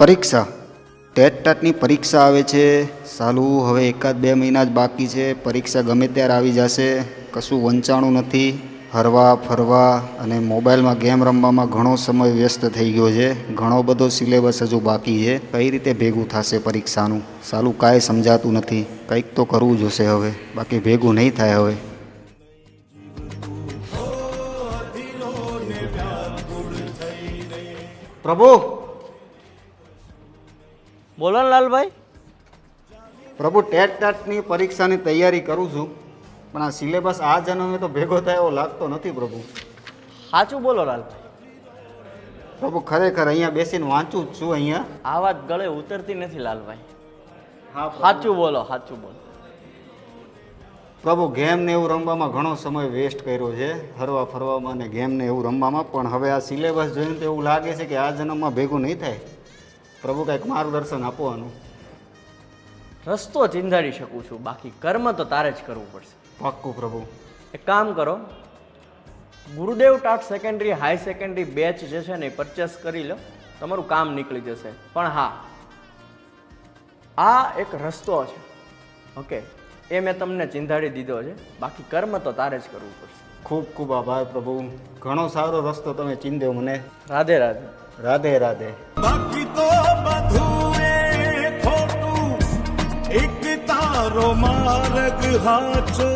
પરીક્ષા ટેટની પરીક્ષા આવે છે સાલું હવે 1-2 મહિના જ બાકી છે. પરીક્ષા ગમે ત્યારે આવી જશે. કશું વંચાણું નથી. હરવા ફરવા અને મોબાઈલમાં ગેમ રમવામાં ઘણો સમય વ્યસ્ત થઈ ગયો છે. ઘણો બધો સિલેબસ હજુ બાકી છે. કઈ રીતે ભેગું થશે પરીક્ષાનું? સાલું કાંઈ સમજાતું નથી. કંઈક તો કરવું જોશે હવે, બાકી ભેગું નહીં થાય હવે. પ્રભુ બોલો ને લાલભાઈ. પ્રભુ ટેટની પરીક્ષાની તૈયારી કરું છું, પણ આ સિલેબસ આ જન્મે તો ભેગો થાય એવો લાગતો નથી પ્રભુ. સાચું બોલો લાલભાઈ. પ્રભુ ખરેખર અહીંયા બેસીને વાંચું જ છું અહીંયા. આ વાત ગળે ઉતરતી નથી લાલભાઈ. હા સાચું બોલો, સાચું બોલો. પ્રભુ ગેમ ને એવું રમવામાં ઘણો સમય વેસ્ટ કર્યો છે, ફરવા ફરવામાં અને ગેમ ને એવું રમવામાં. પણ હવે આ સિલેબસ જોઈને તો એવું લાગે છે કે આ જન્મમાં ભેગું નહીં થાય. પ્રભુ કંઈક માર્ગદર્શન આપવાનું. રસ્તો ચીંધાડી શકું છું, બાકી કર્મ તો તારે જ કરવું પડશે. પાક્કું પ્રભુ. એક કામ કરો, ગુરુદેવ ટાટ સેકન્ડરી હાઈ સેકન્ડરી બેચ જે છે ને એ પરચેસ કરી લો, તમારું કામ નીકળી જશે. પણ હા, આ એક રસ્તો છે, ઓકે, એ મેં તમને ચીંધાડી દીધો છે, બાકી કર્મ તો તારે જ કરવું પડશે. ખૂબ ખૂબ આભાર પ્રભુ. ઘણો સારો રસ્તો તમે ચીંધ્યો મને. રાધે રાધે. રાધે રાધે. બાકી તો બધું એ ખોટું, એક તારો માર્ગ હાચો.